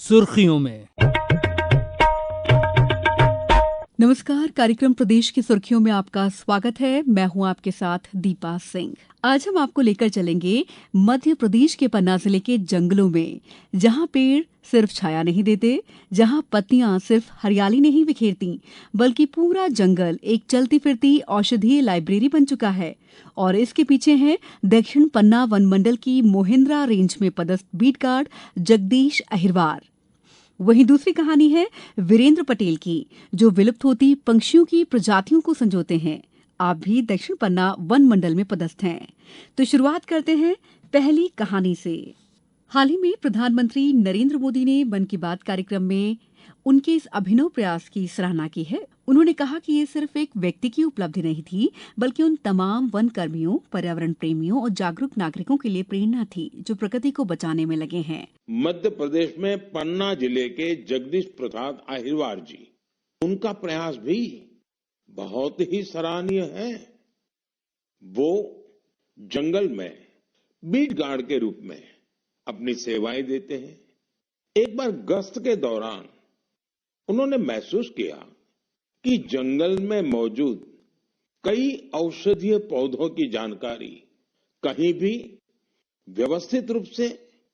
सुर्खियों में। नमस्कार। कार्यक्रम प्रदेश की सुर्खियों में आपका स्वागत है। मैं हूं आपके साथ दीपा सिंह। आज हम आपको लेकर चलेंगे मध्य प्रदेश के पन्ना जिले के जंगलों में, जहां पेड़ सिर्फ छाया नहीं देते, जहां पत्तियां सिर्फ हरियाली नहीं बिखेरती, बल्कि पूरा जंगल एक चलती फिरती औषधीय लाइब्रेरी बन चुका है। और इसके पीछे है दक्षिण पन्ना वन मंडल की मोहिंद्रा रेंज में पदस्थ बीट गार्ड जगदीश अहिरवार। वहीं दूसरी कहानी है वीरेंद्र पटेल की, जो विलुप्त होती पंक्षियों की प्रजातियों को संजोते हैं। आप भी दक्षिण पन्ना वन मंडल में पदस्थ हैं। तो शुरुआत करते हैं पहली कहानी से। हाल ही में प्रधानमंत्री नरेंद्र मोदी ने मन की बात कार्यक्रम में उनके इस अभिनव प्रयास की सराहना की है। उन्होंने कहा कि ये सिर्फ एक व्यक्ति की उपलब्धि नहीं थी, बल्कि उन तमाम वन कर्मियों, पर्यावरण प्रेमियों और जागरूक नागरिकों के लिए प्रेरणा थी, जो प्रकृति को बचाने में लगे हैं। मध्य प्रदेश में पन्ना जिले के जगदीश प्रसाद अहिरवार जी, उनका प्रयास भी बहुत ही सराहनीय है। वो जंगल में बीट गार्ड के रूप में अपनी सेवाएं देते हैं। एक बार गश्त के दौरान उन्होंने महसूस किया कि जंगल में मौजूद कई औषधीय पौधों की जानकारी कहीं भी व्यवस्थित रूप से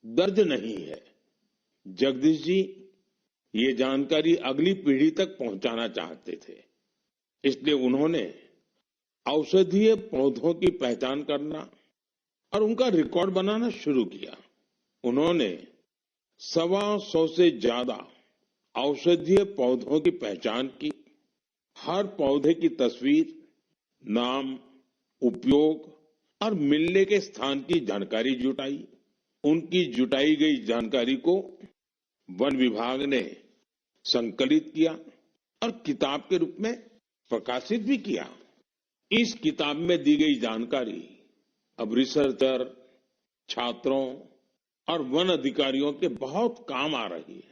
दर्ज नहीं है। जगदीश जी ये जानकारी अगली पीढ़ी तक पहुंचाना चाहते थे, इसलिए उन्होंने औषधीय पौधों की पहचान करना और उनका रिकॉर्ड बनाना शुरू किया। उन्होंने 125 से ज्यादा औषधीय पौधों की पहचान की। हर पौधे की तस्वीर, नाम, उपयोग और मिलने के स्थान की जानकारी जुटाई। उनकी जुटाई गई जानकारी को वन विभाग ने संकलित किया और किताब के रूप में प्रकाशित भी किया। इस किताब में दी गई जानकारी अब रिसर्चर, छात्रों और वन अधिकारियों के बहुत काम आ रही है।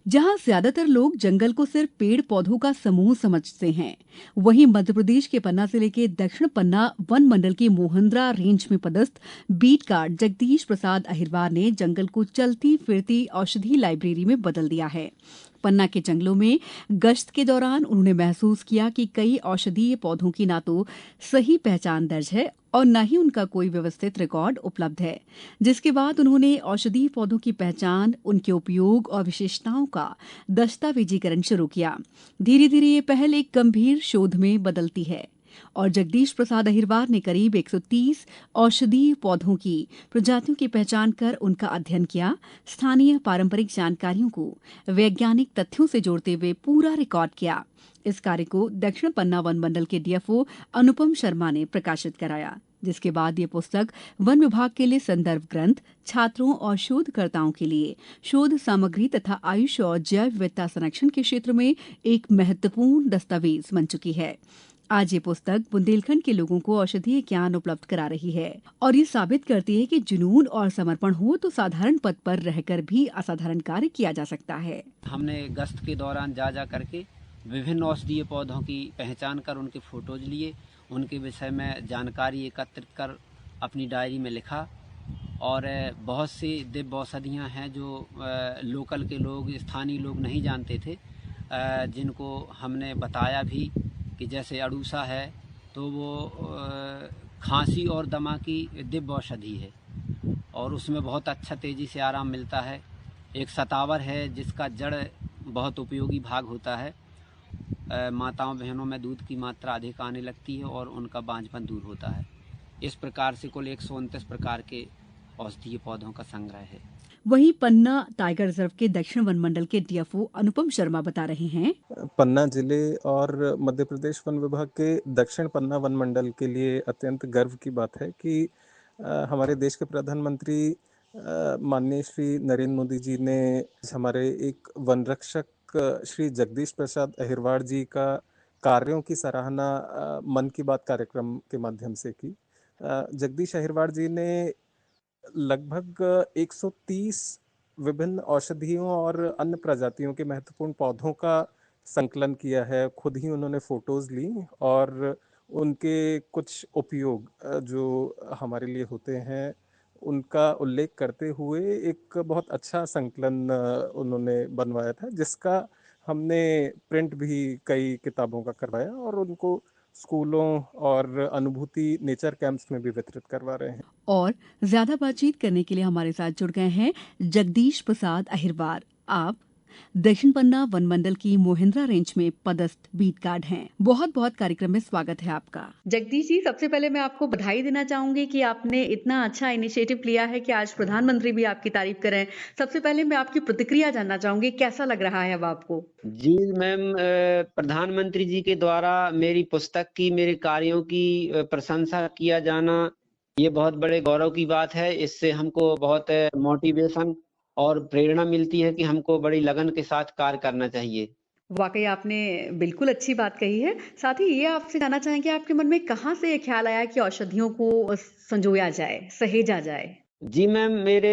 जहां ज्यादातर लोग जंगल को सिर्फ पेड़ पौधों का समूह समझते हैं, वहीं मध्य प्रदेश के पन्ना जिले के दक्षिण पन्ना वन मंडल की मोहिंद्रा रेंज में पदस्थ बीट गार्ड जगदीश प्रसाद अहिरवार ने जंगल को चलती फिरती औषधि लाइब्रेरी में बदल दिया है। पन्ना के जंगलों में गश्त के दौरान उन्होंने महसूस किया कि कई औषधीय पौधों की ना तो सही पहचान दर्ज है और न ही उनका कोई व्यवस्थित रिकॉर्ड उपलब्ध है, जिसके बाद उन्होंने औषधीय पौधों की पहचान, उनके उपयोग और विशेषताओं का दस्तावेजीकरण शुरू किया। धीरे धीरे ये पहल एक गंभीर शोध में बदलती है और जगदीश प्रसाद अहिरवार ने करीब 130 औषधीय पौधों की प्रजातियों की पहचान कर उनका अध्ययन किया। स्थानीय पारंपरिक जानकारियों को वैज्ञानिक तथ्यों से जोड़ते हुए पूरा रिकॉर्ड किया। इस कार्य को दक्षिण पन्ना वन मंडल के डीएफओ अनुपम शर्मा ने प्रकाशित कराया, जिसके बाद ये पुस्तक वन विभाग के लिए संदर्भ ग्रंथ, छात्रों और शोधकर्ताओं के लिए शोध सामग्री तथा आयुष और जैव विविधता संरक्षण के क्षेत्र में एक महत्वपूर्ण दस्तावेज बन चुकी है। आज ये पुस्तक बुंदेलखंड के लोगों को औषधीय ज्ञान उपलब्ध करा रही है और ये साबित करती है कि जुनून और समर्पण हो तो साधारण पद पर रहकर भी असाधारण कार्य किया जा सकता है। हमने गश्त के दौरान जा करके विभिन्न औषधीय पौधों की पहचान कर उनके फोटोज लिए, उनके विषय में जानकारी एकत्रित कर अपनी डायरी में लिखा। और बहुत सी दिव्य औषधियाँ हैं जो लोकल के लोग, स्थानीय लोग नहीं जानते थे, जिनको हमने बताया भी कि जैसे अड़ूसा है तो वो खांसी और दमा की दिव्य औषधि है और उसमें बहुत अच्छा तेज़ी से आराम मिलता है। एक सतावर है जिसका जड़ बहुत उपयोगी भाग होता है। माताओं बहनों में दूध की मात्रा अधिक आने लगती है और उनका बांझपन दूर होता है। इस प्रकार से कुल 129 प्रकार के औषधीय पौधों का संग्रह है। वहीं पन्ना टाइगर रिजर्व के दक्षिण वन मंडल के डीएफओ अनुपम शर्मा बता रहे हैं। पन्ना जिले और मध्य प्रदेश वन विभाग के दक्षिण पन्ना वन मंडल के लिए अत्यंत गर्व की बात है कि हमारे देश के प्रधानमंत्री माननीय श्री नरेंद्र मोदी जी ने हमारे एक वन रक्षक श्री जगदीश प्रसाद अहिरवार जी का कार्यों की सराहना मन की बात कार्यक्रम के माध्यम से की। जगदीश अहिरवार जी ने लगभग 130 विभिन्न औषधियों और अन्य प्रजातियों के महत्वपूर्ण पौधों का संकलन किया है। खुद ही उन्होंने फोटोज ली और उनके कुछ उपयोग जो हमारे लिए होते हैं उनका उल्लेख करते हुए एक बहुत अच्छा संकलन उन्होंने बनवाया था, जिसका हमने प्रिंट भी कई किताबों का करवाया और उनको स्कूलों और अनुभूति नेचर कैंप्स में भी वितरित करवा रहे हैं। और ज्यादा बातचीत करने के लिए हमारे साथ जुड़ गए हैं जगदीश प्रसाद अहिरवार। आप दक्षिण पन्ना वन मंडल की मोहिंद्रा रेंज में पदस्थ बीट गार्ड हैं। बहुत बहुत कार्यक्रम में स्वागत है आपका। जगदीश जी, सबसे पहले मैं आपको बधाई देना चाहूंगी कि आपने इतना अच्छा इनिशिएटिव लिया है कि आज प्रधानमंत्री भी आपकी तारीफ कर रहे हैं। सबसे पहले मैं आपकी प्रतिक्रिया जानना चाहूंगी, कैसा लग रहा है अब आपको? जी मैम, प्रधानमंत्री जी के द्वारा मेरी पुस्तक की, मेरे कार्यों की प्रशंसा किया जाना, ये बहुत बड़े गौरव की बात है। इससे हमको बहुत मोटिवेशन और प्रेरणा मिलती है कि हमको बड़ी लगन के साथ कार्य करना चाहिए। वाकई आपने बिल्कुल अच्छी बात कही है। साथ ही ये आपसे जानना चाहेंगे, आपके मन में कहाँ से ये ख्याल आया कि औषधियों को संजोया जाए, सहेजा जाए? जी मैम, मेरे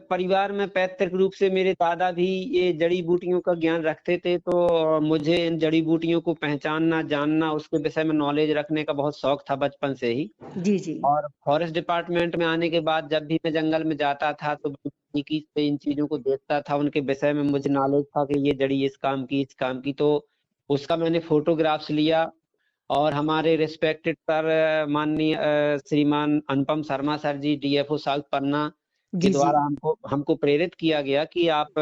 परिवार में पैतृक रूप से मेरे दादा भी ये जड़ी बूटियों का ज्ञान रखते थे, तो मुझे इन जड़ी बूटियों को पहचानना, जानना, उसके विषय में नॉलेज रखने का बहुत शौक था बचपन से ही। जी, जी। और फॉरेस्ट डिपार्टमेंट में आने के बाद जब भी मैं जंगल में जाता था तो बारीकी से इन चीजों को देखता था, उनके विषय में मुझे नॉलेज था कि ये जड़ी इस काम की, इस काम की, तो उसका मैंने फोटोग्राफ्स लिया। और हमारे रिस्पेक्टेड सर, माननीय श्रीमान अनुपम शर्मा सर जी, डीएफओ साउथ पन्ना के जी, जी। द्वारा हमको हमको प्रेरित किया गया कि आप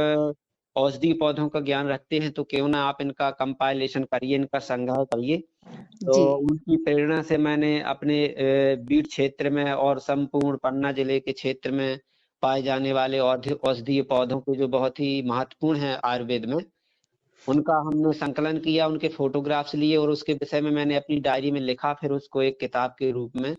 औषधीय पौधों का ज्ञान रखते हैं तो क्यों ना आप इनका कंपाइलेशन करिए, इनका संग्रह करिए। तो जी। उनकी प्रेरणा से मैंने अपने बीड क्षेत्र में और संपूर्ण पन्ना जिले के क्षेत्र में पाए जाने वाले औषधीय पौधों के जो बहुत ही महत्वपूर्ण हैं आयुर्वेद में, उनका हमने संकलन किया, उनके फोटोग्राफ्स लिए और उसके विषय में मैंने अपनी डायरी में लिखा, फिर उसको एक किताब के रूप में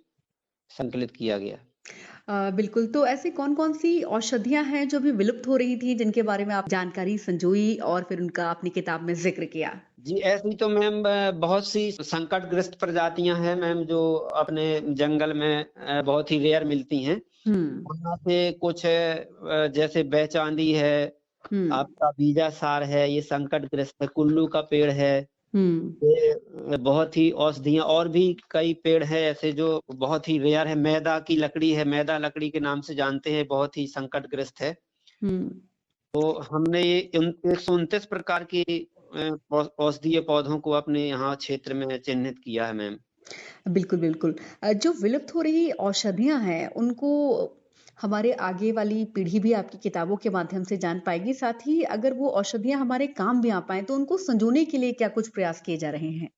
संकलित किया गया। बिल्कुल, तो ऐसी कौन-कौन सी औषधियाँ हैं जो अभी विलुप्त हो रही थी, जिनके बारे में आप जानकारी संजोई और फिर उनका अपनी किताब में ज़िक्र किया? जी, ऐसी तो मैम बहुत सी संकटग्रस्त प्रजातियां हैं मैम, जो अपने जंगल में बहुत ही रेयर मिलती हैं। हुँ, उनमें से कुछ जैसे बेचांदी है, हुँ, आपका बीजासार है, ये संकटग्रस्त है, कुल्लू का पेड़ है। हुँ, ये बहुत ही औषधियाँ, और भी कई पेड़ हैं ऐसे जो बहुत ही रेयर है। मैदा की लकड़ी है, मैदा लकड़ी के नाम से जानते हैं, बहुत ही संकटग्रस्त है। हुँ। तो हमने ये 129 प्रकार के औषधीय पौधों को अपने यहाँ क्षेत्र में चिन्हित किया है मैम। बिल्कुल, बिल्कुल। जो विलुप्त हो रही औषधियाँ हैं, उनको हमारे आगे वाली पीढ़ी भी आपकी किताबों के माध्यम से जान पाएगी। साथ ही अगर वो औषधियाँ हमारे काम भी आ पाएँ, तो उनको संजोने के लिए क्या कुछ प्रयास किए जा रहे हैं?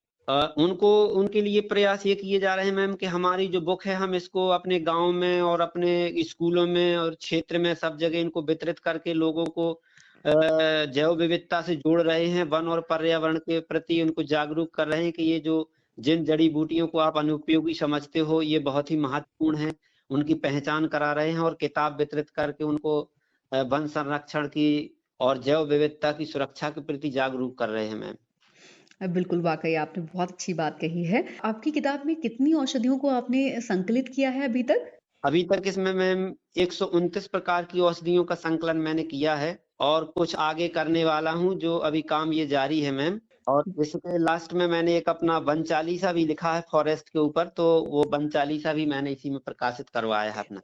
उनको उनके लिए प्रयास ये किए जा रहे हैं मैम कि हमारी जो बुक है, हम इसको अपने गाँव में और अपने स्कूलों में और क्षेत्र में सब जगह इनको वितरित करके लोगों को जैव विविधता से जोड़ रहे हैं। वन और पर्यावरण के प्रति उनको जागरूक कर रहे हैं कि ये जो जिन जड़ी-बूटियों को आप अनुपयोगी समझते हो, ये बहुत ही महत्वपूर्ण हैं। उनकी पहचान करा रहे हैं और किताब वितरित करके उनको वन संरक्षण की और जैव विविधता की सुरक्षा के प्रति जागरूक कर रहे हैं मैम। बिल्कुल, वाक़ई आपने बहुत अच्छी बात कही है। आपकी किताब में कितनी औषधियों को आपने संकलित किया है अभी तक? अभी तक इसमें मैम 129 प्रकार की औषधियों का संकलन मैंने किया है और कुछ आगे करने वाला हूँ, जो अभी काम ये जारी है मैम। और इसके लास्ट में मैंने एक अपना वन चालीसा भी लिखा है फॉरेस्ट के ऊपर, तो वो वन चालीसा भी मैंने इसी में प्रकाशित करवाया है अपना।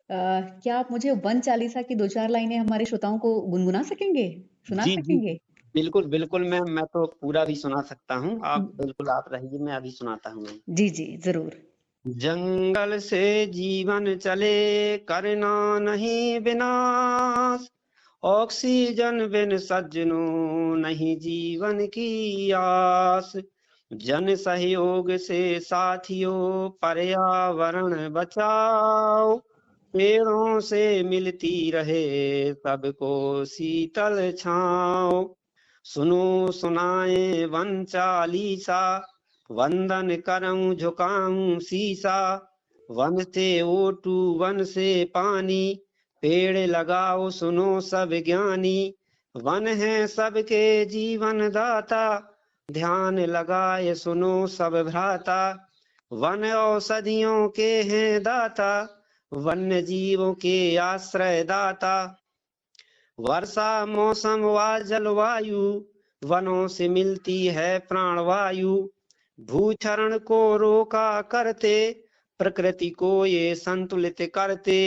क्या आप मुझे वन चालीसा की 2-4 लाइनें हमारे श्रोताओं को गुनगुना सकेंगे? सुना जी, जी। सकेंगे? बिल्कुल, बिल्कुल मैम, मैं तो पूरा भी सुना सकता हूँ। आप बिल्कुल आप रहिए, मैं अभी सुनाता हूँ मैम। जी, जी, ज़रूर। जंगल से जीवन चले, करना नहीं विनाश। ऑक्सीजन बिन सज्जनों नहीं जीवन की आस। जन सहयोग से साथियों पर्यावरण बचाओ। पेड़ों से मिलती रहे सबको शीतल छाँव। सुनो सुनाए वन चालीसा, वंदन करऊं झुकाऊं शीसा। वन से ओटू वन से पानी, पेड़ लगाओ सुनो सब ज्ञानी। वन है सबके जीवन दाता, ध्यान लगाए सुनो सब भ्राता। वन औषधियों के हैं दाता, वन्य जीवों के आश्रय दाता। वर्षा मौसम व जलवायु, वनों से मिलती है प्राणवायु। भूचरण को रोका करते, प्रकृति को ये संतुलित करते।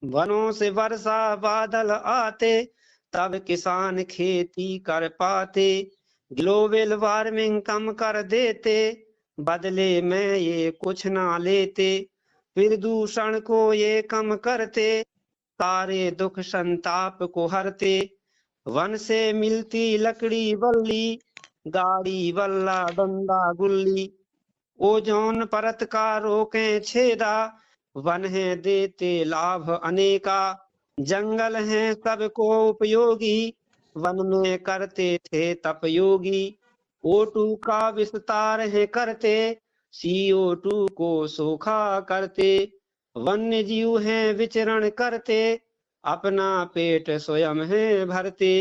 वनों से वर्षा बादल आते, तब किसान खेती कर पाते। ग्लोबल वार्मिंग कम कर देते, बदले में ये कुछ ना लेते। प्रदूषण को ये कम करते, सारे दुख संताप को हरते। वन से मिलती लकड़ी बल्ली, गाड़ी बल्ला डंडा गुल्ली। ओजोन परत का रोकें छेदा, वन है देते लाभ अनेका। जंगल हैं सबको उपयोगी, वन में करते थे तप योगी। O2 का विस्तार है करते, CO2 को सोखा करते। वन्य जीव हैं विचरण करते, अपना पेट स्वयं है भरते।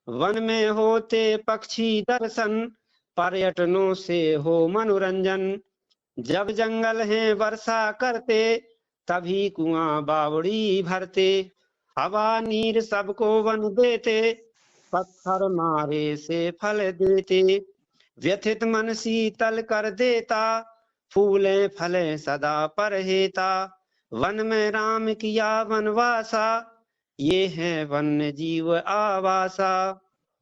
वन में होते पक्षी दर्शन, पर्यटनों से हो मनोरंजन। जब जंगल है वर्षा करते, तभी कुआं बावड़ी भरते। हवा नीर सबको वन देते, पत्थर मारे से फल देते। व्यथित मन शीतल कर देता, फूले फले सदा परहेता। वन में राम किया वनवासा, ये है वन्य जीव आवासा।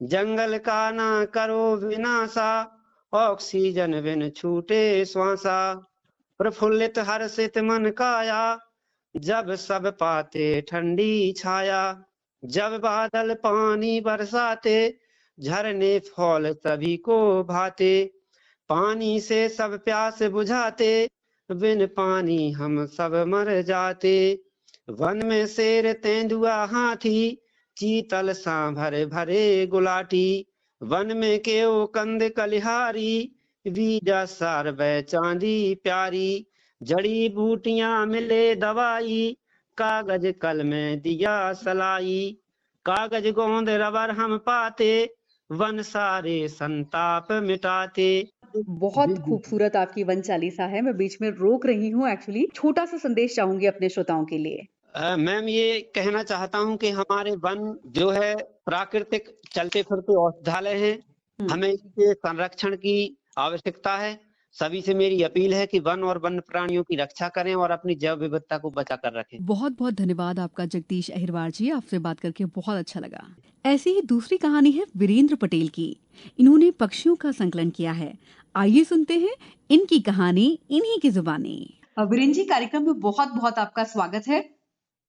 जंगल का ना करो विनाशा, ऑक्सीजन बिन छूटे श्वासा। प्रफुल्लित हर्षित मन काया, जब सब पाते ठंडी छाया। जब बादल पानी बरसाते, झरने फौल सभी को भाते। पानी से सब प्यास बुझाते, बिन पानी हम सब मर जाते। वन में शेर तेंदुआ हाथी, चीतल सांभर भरे गुलाटी। वन में केव कंद कलिहारी, बीजा सार बै चांदी प्यारी। जड़ी बूटियां मिले दवाई, कागज कल में दिया सलाई। कागज गोंद रबर हम पाते, वन सारे संताप मिटाते। बहुत खूबसूरत आपकी वन चालीसा है। मैं बीच में रोक रही हूँ एक्चुअली। छोटा सा संदेश चाहूंगी अपने श्रोताओं के लिए। मैम ये कहना चाहता हूँ कि हमारे वन जो है प्राकृतिक चलते फिरते औषधालय हैं, हमें इसके संरक्षण की आवश्यकता है। सभी से मेरी अपील है कि वन और वन्य प्राणियों की रक्षा करें और अपनी जैव विविधता को बचा कर रखें। बहुत बहुत धन्यवाद आपका जगदीश अहिरवार जी, आपसे बात करके बहुत अच्छा लगा। ऐसी ही दूसरी कहानी है वीरेंद्र पटेल की। इन्होंने पक्षियों का संकलन किया है। आइए सुनते हैं इनकी कहानी इन्हीं की जुबानी। वीरेंद्र जी, कार्यक्रम में बहुत बहुत आपका स्वागत है।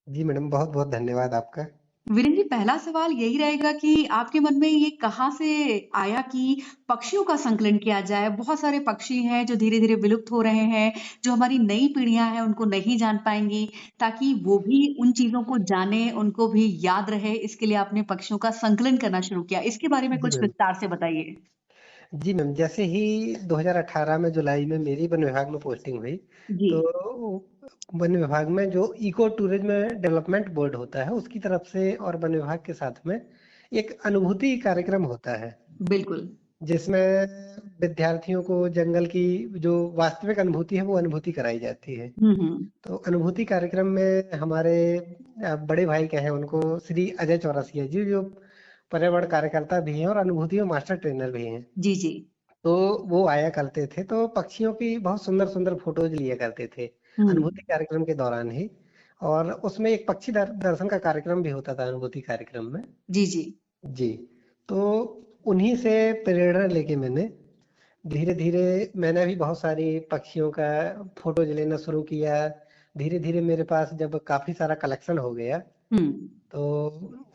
जी मैडम, बहुत बहुत धन्यवाद आपका। वीरेंद्र जी, पहला सवाल यही रहेगा कि आपके मन में ये कहाँ से आया कि पक्षियों का संकलन किया जाए? बहुत सारे पक्षी हैं जो धीरे-धीरे विलुप्त हो रहे हैं, जो हमारी नई पीढ़ियां हैं उनको नहीं जान पाएंगी, ताकि वो भी उन चीजों को जाने, उनको भी याद रहे, इसके लिए आपने पक्षियों का संकलन करना शुरू किया। इसके बारे में जी कुछ मैम। विस्तार से बताइए। जी मैम, जैसे ही 2018 में जुलाई में मेरी वन विभाग में पोस्टिंग हुई, जी। तो वन विभाग में जो इको टूरिज्म डेवलपमेंट बोर्ड होता है उसकी तरफ से और वन विभाग के साथ में एक अनुभूति कार्यक्रम होता है, बिल्कुल। जिसमें विद्यार्थियों को जंगल की जो वास्तविक अनुभूति है वो अनुभूति कराई जाती है। हम्म। तो अनुभूति कार्यक्रम में हमारे बड़े भाई कहें उनको, श्री अजय चौरसिया जी, जो पर्यावरण कार्यकर्ता भी हैं और अनुभूति में मास्टर ट्रेनर भी हैं, जी जी। तो वो आया करते थे। तो पक्षियों की बहुत सुंदर सुंदर फोटोज लिया करते थे अनुभूति कार्यक्रम के दौरान ही। और उसमें एक पक्षी दर्शन का कार्यक्रम भी होता था अनुभूति कार्यक्रम में। जी जी। जी, तो उन्हीं से प्रेरणा लेके धीरे धीरे मैंने भी बहुत सारी पक्षियों का फोटोज लेना शुरू किया। धीरे धीरे मेरे पास जब काफी सारा कलेक्शन हो गया, तो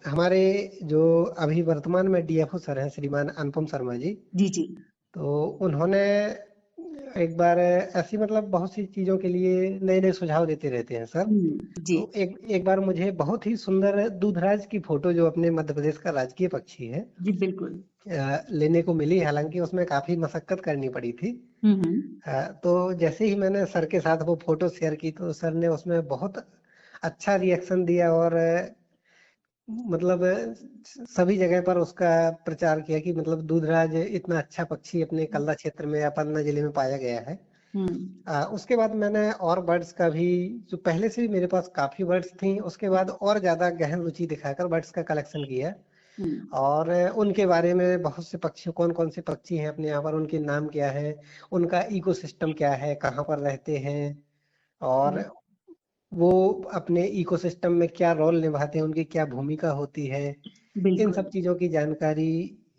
हमारे जो अभी वर्तमान में डीएफओ सर हैं, श्रीमान अनुपम शर्मा जी जी जी। तो उन्होंने एक बार ऐसी मतलब बहुत सी चीजों के लिए नए नए सुझाव देते रहते हैं सर। जी तो एक बार मुझे बहुत ही सुंदर दूधराज की फोटो, जो अपने मध्य प्रदेश का राजकीय पक्षी है, जी बिल्कुल। लेने को मिली। हालांकि उसमें काफी मशक्कत करनी पड़ी थी। तो जैसे ही मैंने सर के साथ वो फोटो शेयर की, तो सर ने उसमें बहुत अच्छा रिएक्शन दिया और मतलब सभी जगह पर उसका प्रचार किया कि मतलब दूधराज इतना अच्छा पक्षी अपने कल्ला क्षेत्र में या पन्ना जिले में पाया गया है। उसके बाद मैंने और बर्ड्स का भी, जो पहले से भी मेरे पास काफी बर्ड्स थी, उसके बाद और ज्यादा गहन रुचि दिखाकर बर्ड्स का कलेक्शन किया। और उनके बारे में बहुत से पक्षी, कौन कौन से पक्षी हैं अपने यहाँ पर, उनके नाम क्या है, उनका इकोसिस्टम क्या है, कहाँ पर रहते हैं, और वो अपने इकोसिस्टम में क्या रोल निभाते हैं, उनकी क्या भूमिका होती है, इन बिल्कुल। सब चीजों की जानकारी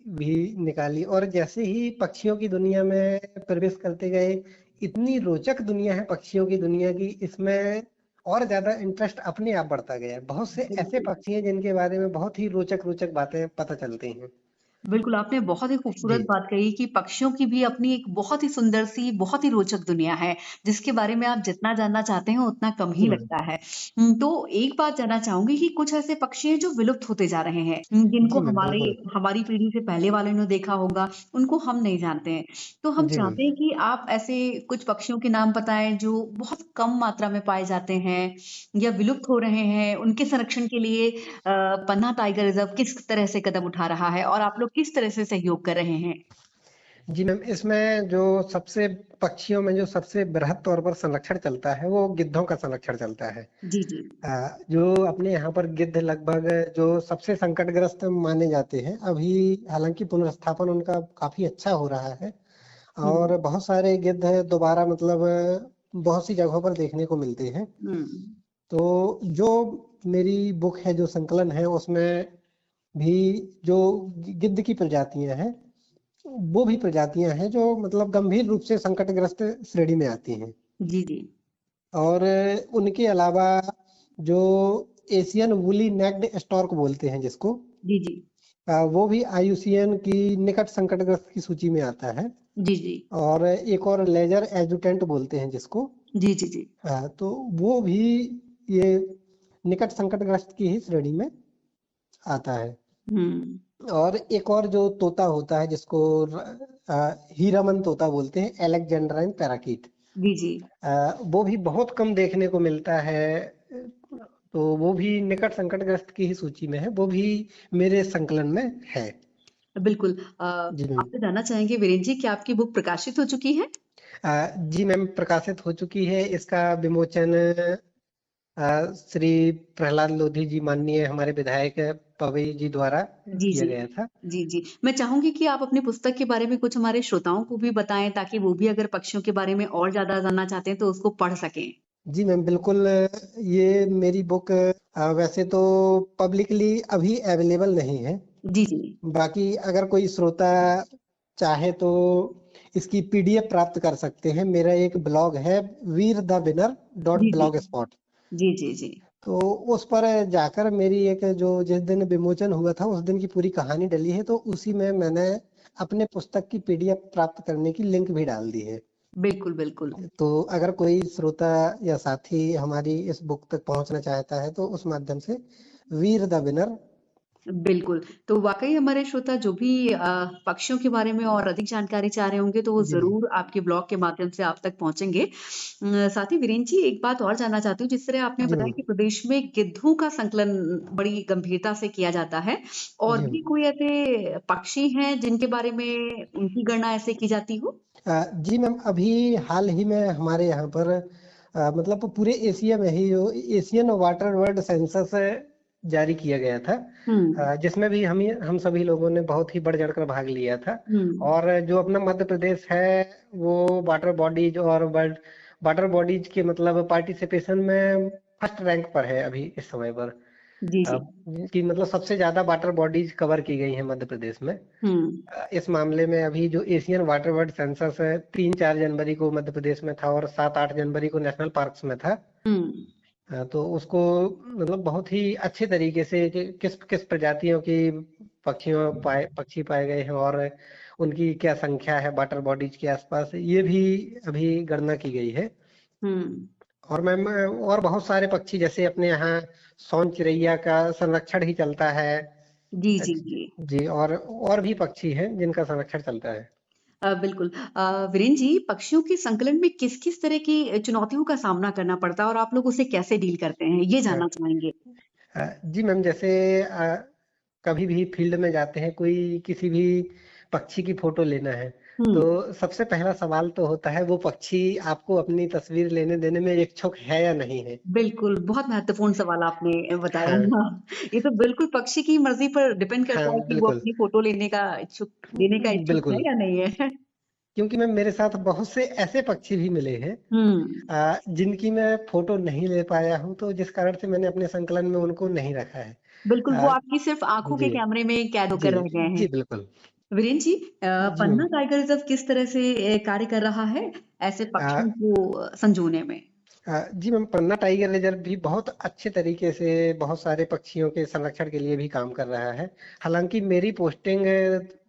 भी निकाली। और जैसे ही पक्षियों की दुनिया में प्रवेश करते गए, इतनी रोचक दुनिया है पक्षियों की दुनिया की, इसमें और ज्यादा इंटरेस्ट अपने आप बढ़ता गया। बहुत से ऐसे बिल्कुल। पक्षी हैं जिनके बारे में बहुत ही रोचक रोचक बातें पता चलती हैं। बिल्कुल, आपने बहुत ही जी खूबसूरत बात कही कि पक्षियों की भी अपनी एक बहुत ही सुंदर सी, बहुत ही रोचक दुनिया है, जिसके बारे में आप जितना जानना चाहते हैं, उतना कम ही जी मैम। लगता है। तो एक बात जानना चाहूँगी कि कुछ ऐसे पक्षी हैं जो विलुप्त होते जा रहे हैं, जिनको जी मैम, हमारी बिल्कुल। हमारी पीढ़ी से पहले वालों ने देखा होगा, उनको हम नहीं जानते हैं। तो हम जी मैम। चाहते हैं कि आप ऐसे कुछ पक्षियों के नाम बताएँ, जो बहुत कम मात्रा में पाए जाते हैं या विलुप्त हो रहे हैं, उनके संरक्षण के लिए पन्ना टाइगर रिज़र्व किस तरह से कदम उठा रहा है और आप लोग किस तरह से सहयोग कर रहे हैं? जी मैम, इसमें जो सबसे पक्षियों में जो सबसे बृहद तौर पर संरक्षण चलता है, वो गिद्धों का संरक्षण चलता है। जी, जी। जो अपने यहाँ पर गिद्ध लगभग जो सबसे संकटग्रस्त माने जाते हैं, अभी हालांकि पुनर्स्थापन उनका काफी अच्छा हो रहा है हुँ, और बहुत सारे गिद्ध दोबारा मतलब बहुत सी जगहों पर देखने को मिलते हैं। हुँ। तो जो मेरी बुक है, जो संकलन है, उसमें भी जो गिद्ध की प्रजातियां हैं, वो भी प्रजातियां हैं जो मतलब गंभीर रूप से संकटग्रस्त श्रेणी में आती हैं। जी, जी। और उनके अलावा जो एशियन वुली नेक्ड स्टॉर्क बोलते हैं जिसको, जी, जी। वो भी आईयूसीएन की निकट संकटग्रस्त की सूची में आता है। जी, जी। और एक और लेजर एजुटेंट बोलते हैं जिसको, जी, जी, जी। तो वो भी ये निकट संकटग्रस्त की ही श्रेणी में आता है। हुँ। और एक और जो तोता होता है जिसको हीरामन तोता बोलते हैं, एलेक्जेंड्राइन पैराकीट, जी, जी। वो भी बहुत कम देखने को मिलता है। तो वो भी निकट संकटग्रस्त की ही सूची में है, वो भी मेरे संकलन में है। बिल्कुल। जी मैम। आपसे जानना चाहेंगे वीरेन जी, क्या आपकी बुक प्रकाशित हो चुकी है? जी मैम, प्रकाशित हो चुकी है। इसका विमोचन श्री प्रहलाद लोधी जी, माननीय हमारे विधायक पवई जी द्वारा जी, किया जी। गया था। जी, जी। मैं चाहूँगी कि आप अपनी पुस्तक के बारे में कुछ हमारे श्रोताओं को भी बताएँ ताकि वो भी अगर पक्षियों के बारे में और ज़्यादा जानना चाहते हैं तो उसको पढ़ सकें। जी मैम, बिल्कुल। ये मेरी बुक वैसे तो पब्लिकली अभी अवेलेबल नहीं है। जी, जी। बाकी अगर कोई श्रोता चाहे तो इसकी पीडीएफ प्राप्त कर सकते हैं। मेरा एक ब्लॉग है, वीर द विनर डॉट जी, जी। Blogspot. जी, जी, जी। तो उस पर जाकर मेरी एक जो जिस दिन विमोचन हुआ था, उस दिन की पूरी कहानी डली है। तो उसी में मैंने अपने पुस्तक की पीडीएफ प्राप्त करने की लिंक भी डाल दी है। बिल्कुल, बिल्कुल। तो अगर कोई श्रोता या साथी हमारी इस बुक तक पहुंचना चाहता है तो उस माध्यम से वीर द विनर। बिल्कुल, तो वाक़ई हमारे श्रोता जो भी पक्षियों के बारे में और अधिक जानकारी चाह रहे होंगे, तो वो जी मैम। ज़रूर आपके ब्लॉग के माध्यम से आप तक पहुँचेंगे। साथ ही वीरेन जी एक बात और जानना चाहती हूँ, जिस तरह आपने जी बताया मैम। कि प्रदेश में गिद्धों का संकलन बड़ी गंभीरता से किया जाता है और जी भी मैम। कोई ऐसे पक्षी हैं जिनके बारे में उनकी गणना ऐसे की जाती हो? जी मैम, अभी हाल ही में हमारे यहाँ पर मतलब पूरे एशिया में ही जो एशियन वाटर वर्ल्ड सेंसस जारी किया गया था, हुँ, जिसमें भी हम सभी लोगों ने बहुत ही बढ़ चढ़कर भाग लिया था। हुँ। और जो अपना मध्य प्रदेश है, वो वाटर बॉडीज और वर्ल्ड वाटर बॉडीज के मतलब पार्टिसिपेशन में फर्स्ट रैंक पर है अभी इस समय पर। जी, अ, जी। कि मतलब सबसे ज्यादा वाटर बॉडीज कवर की गई हैं मध्य प्रदेश में। हुँ, इस मामले में अभी जो एशियन वाटर वर्ल्ड सेंसस है, 3-4 जनवरी को मध्य प्रदेश में था और 7-8 जनवरी को नेशनल पार्क्स में था। हुँ। तो उसको मतलब बहुत ही अच्छे तरीके से किस किस प्रजातियों की पक्षी पाए गए हैं और उनकी क्या संख्या है वाटर बॉडीज के आसपास, ये भी अभी गणना की गई है। हुँ। और मैम, और बहुत सारे पक्षी जैसे अपने यहाँ सोन चिड़ैया का संरक्षण ही चलता है। जी, जी, जी। जी, और भी पक्षी हैं जिनका संरक्षण चलता है। बिल्कुल। वीरेन जी, पक्षियों के संकलन में किस-किस तरह की चुनौतियों का सामना करना पड़ता है और आप लोग उसे कैसे डील करते हैं? ये हाँ। जानना चाहेंगे। जी मैम, जैसे कभी भी फील्ड में जाते हैं, कोई किसी भी पक्षी की फोटो लेना है, हुँ, तो सबसे पहला सवाल तो होता है वो पक्षी आपको अपनी तस्वीर लेने देने में इच्छुक है या नहीं है। बिल्कुल, बहुत महत्वपूर्ण सवाल आपने बताया। हाँ। हाँ, ये तो बिल्कुल पक्षी की मर्ज़ी पर डिपेंड हाँ, करता है कि वो बिल्कुल। अपनी फ़ोटो लेने का इच्छुक लेने का इच्छुक है बिल्कुल। या नहीं है। क्योंकि मैम मेरे साथ बहुत से ऐसे पक्षी भी मिले हैं जिनकी मैं फोटो नहीं ले पाया हूँ, तो जिस कारण से मैंने अपने संकलन में उनको नहीं रखा है। बिल्कुल, वो आ, आपकी सिर्फ आंखों के जी कैमरे में कैद जी होकर रह गए हैं। जी बिल्कुल। वीरेंद्र जी, जी मैम। पन्ना टाइगर रिजर्व किस तरह से कार्य कर रहा है ऐसे आ, पक्षियों को संजोने में? जी मैम, पन्ना टाइगर रिजर्व भी बहुत अच्छे तरीके से बहुत सारे पक्षियों के संरक्षण के लिए भी काम कर रहा है। हालांकि मेरी पोस्टिंग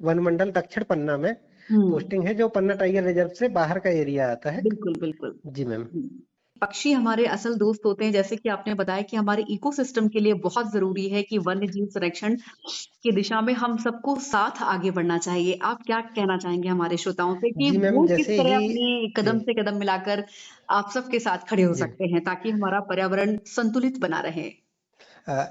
वन मंडल दक्षिण पन्ना में हम्म पोस्टिंग है, जो पन्ना टाइगर रिजर्व से बाहर का एरिया आता है। बिल्कुल, बिल्कुल। जी मैम। हुँ। पक्षी हमारे असल दोस्त होते हैं, जैसे कि आपने बताया कि हमारे इकोसिस्टम के लिए बहुत ज़रूरी है कि वन्य जीव संरक्षण की दिशा में हम सबको साथ आगे बढ़ना चाहिए। आप क्या कहना चाहेंगे हमारे श्रोताओं से कि जी मैम, वो किस जैसे तरह ही अपनी जी कदम से कदम मिलाकर आप सबके साथ खड़े हो जी सकते हैं ताकि हमारा पर्यावरण संतुलित बना रहे?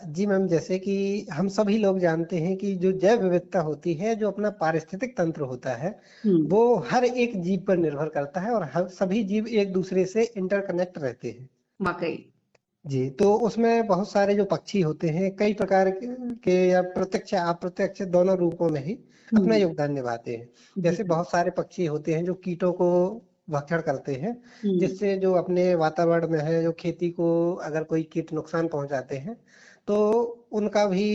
जी मैम, जैसे कि हम सभी लोग जानते हैं कि जो जैव विविधता होती है, जो अपना पारिस्थितिक तंत्र होता है, हुँ, वो हर एक जीव पर निर्भर करता है और हर सभी जीव एक दूसरे से इंटरकनेक्ट रहते हैं। वाक़ई। जी, तो उसमें बहुत सारे जो पक्षी होते हैं, कई प्रकार के या प्रत्यक्ष अप्रत्यक्ष दोनों रूपों में ही अपना हुँ, योगदान निभाते हैं। जी, जैसे बहुत सारे पक्षी होते हैं जो कीटों को भक्षण करते हैं, हुँ, जिससे जो अपने वातावरण में है, जो खेती को अगर कोई कीट नुकसान पहुंचाते हैं, तो उनका भी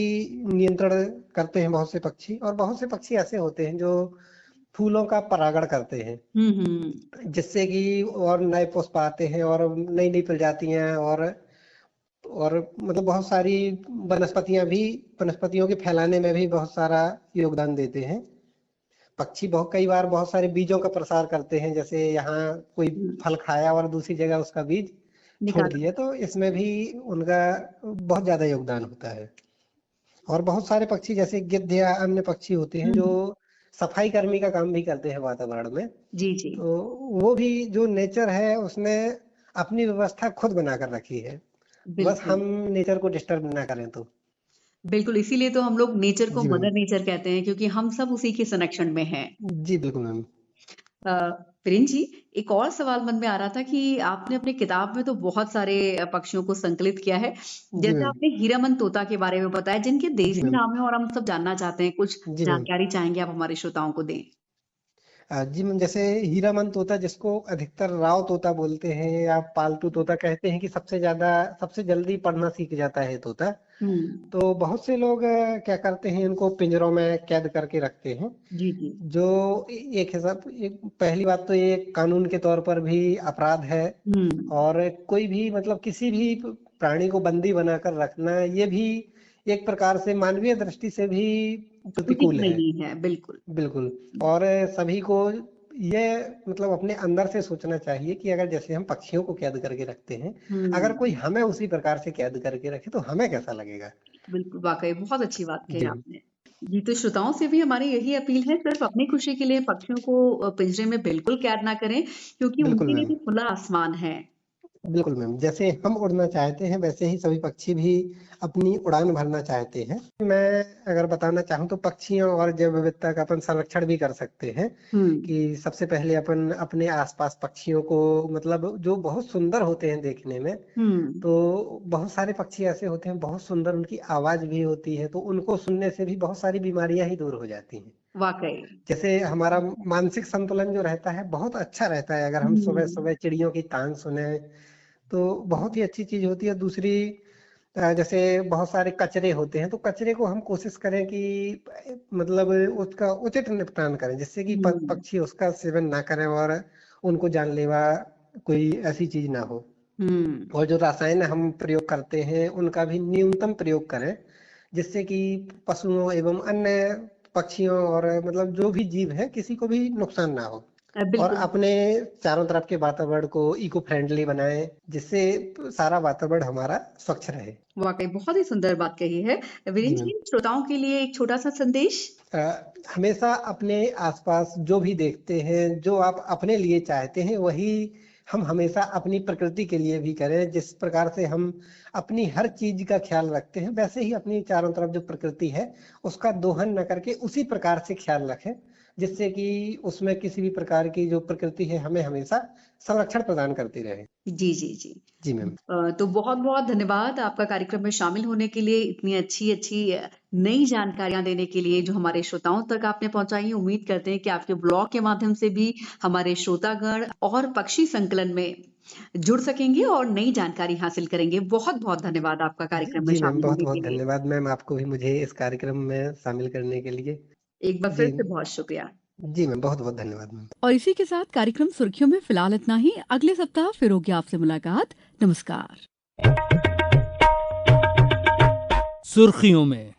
नियंत्रण करते हैं बहुत से पक्षी। और बहुत से पक्षी ऐसे होते हैं जो फूलों का परागण करते हैं, हुँ, हुँ, जिससे कि और नए पुष्प आते हैं और नई नई प्रजातियां और मतलब बहुत सारी वनस्पतियों के फैलाने में भी बहुत सारा योगदान देते हैं। पक्षी बहुत कई बार बहुत सारे बीजों का प्रसार करते हैं, जैसे यहाँ कोई हुँ, फल खाया और दूसरी जगह उसका बीज छोड़ निकाला। दिया, तो इसमें भी उनका बहुत ज्यादा योगदान होता है। और बहुत सारे पक्षी जैसे गिद्ध या अन्य पक्षी होते हैं हुँ, जो सफाई कर्मी का काम भी करते हैं वातावरण में। जी, जी। तो वो भी जो नेचर है उसने अपनी व्यवस्था खुद बनाकर रखी है, बस बिल्कुल। हम नेचर को डिस्टर्ब ना करें तो। बिल्कुल, इसीलिए तो हम लोग नेचर को जी मैम। मदर नेचर कहते हैं क्योंकि हम सब उसी के संरक्षण में हैं। जी बिल्कुल मैम। अ, प्रिंस जी, एक और सवाल मन में आ रहा था कि आपने अपनी किताब में तो बहुत सारे पक्षियों को संकलित किया है। जी जैसे मैम। आपने हीरामन तोता के बारे में बताया जिनके जी देसी मैम। नाम है और हम सब जानना चाहते हैं, कुछ जी मैम। जानकारी चाहेंगे आप हमारे श्रोताओं को दें? जी मैम, जैसे हीरामन तोता, जिसको अधिकतर राव तोता बोलते हैं या पालतू तोता कहते हैं, कि सबसे जल्दी पढ़ना सीख जाता है तोता। हुँ। तो बहुत से लोग क्या करते हैं, इनको पिंजरों में कैद करके रखते हैं, जी, जी। जो एक पहली बात तो ये कानून के तौर पर भी अपराध है। हुँ। और कोई भी मतलब किसी भी प्राणी को बंदी बनाकर रखना, ये भी एक प्रकार से मानवीय दृष्टि से भी उचित प्रतिकूल है। नहीं है, बिल्कुल। बिल्कुल। और सभी को ये मतलब अपने अंदर से सोचना चाहिए कि अगर जैसे हम पक्षियों को कैद करके रखते हैं, अगर हुँ। कोई हमें उसी प्रकार से कैद करके रखे तो हमें कैसा लगेगा। बिल्कुल, वाक़ई बहुत अच्छी बात कही जी। आपने। जी, तो श्रोताओं से भी हमारी यही अपील है सिर्फ़ अपनी खुशी के लिए पक्षियों को पिंजरे में बिल्कुल कैद ना करें क्योंकि बिल्कुल उनके लिए मैम। भी खुला आसमान है। बिल्कुल मैम, जैसे हम उड़ना चाहते हैं वैसे ही सभी पक्षी भी अपनी उड़ान भरना चाहते हैं। मैं अगर बताना चाहूँ तो पक्षियों और जैव विविधता का अपन संरक्षण भी कर सकते हैं, हुँ। कि सबसे पहले अपन अपने आसपास पक्षियों को मतलब जो बहुत सुंदर होते हैं देखने में, हुँ। तो बहुत सारे पक्षी ऐसे होते हैं बहुत सुंदर, उनकी आवाज भी होती है, तो उनको सुनने से भी बहुत सारी बीमारियां ही दूर हो जाती हैं। वाक़ई। जैसे हमारा मानसिक संतुलन जो रहता है बहुत अच्छा रहता है अगर हम सुबह हुँ। सुबह चिड़ियों की तान सुने, तो बहुत ही अच्छी चीज होती है। दूसरी जैसे बहुत सारे कचरे होते हैं, तो कचरे को हम कोशिश करें कि मतलब उसका उचित निपटान करें, जिससे कि हुँ। पक्षी उसका सेवन ना करें और उनको जानलेवा कोई ऐसी चीज ना हो। हुँ। और जो रसायन हम प्रयोग करते हैं उनका भी न्यूनतम प्रयोग करें, जिससे कि पशुओं एवं अन्य पक्षियों और मतलब जो भी जीव है किसी को भी नुकसान ना हो। और बिल्कुल। अपने चारों तरफ के वातावरण को इको फ्रेंडली बनाएं, जिससे सारा वातावरण हमारा स्वच्छ रहे। वाक़ई बहुत ही सुंदर बात कही है। जी वीरेंद्र मैम। जी, श्रोताओं के लिए एक छोटा-सा संदेश? हमेशा अपने आसपास जो भी देखते हैं, जो आप अपने लिए चाहते हैं, वही हम हमेशा अपनी प्रकृति के लिए भी करें। जिस प्रकार से हम अपनी हर चीज का ख्याल रखते हैं, वैसे ही अपनी चारों तरफ जो प्रकृति है उसका दोहन न करके उसी प्रकार से ख्याल रखें, जिससे कि उसमें किसी भी प्रकार की जो प्रकृति है हमें हमेशा संरक्षण प्रदान करती रहे। जी जी जी जी मैम। तो बहुत बहुत धन्यवाद आपका कार्यक्रम में शामिल होने के लिए, इतनी अच्छी अच्छी नई जानकारियां देने के लिए जो हमारे श्रोताओं तक आपने पहुंचाई। उम्मीद करते हैं कि आपके ब्लॉग के माध्यम से भी हमारे श्रोतागण और पक्षी संकलन में जुड़ सकेंगे और नई जानकारी हासिल करेंगे। बहुत बहुत धन्यवाद आपका कार्यक्रम में जी मैम, शामिल बहुत होने बहुत के लिए। धन्यवाद मैम, आपको भी मुझे इस कार्यक्रम में शामिल करने के लिए। एक बार जी फिर से बहुत शुक्रिया। जी मैम, बहुत बहुत धन्यवाद मैम। और इसी के साथ कार्यक्रम सुर्खियों में फिलहाल इतना ही। अगले सप्ताह फिर होगी आपसे मुलाकात। नमस्कार। सुर्खियों में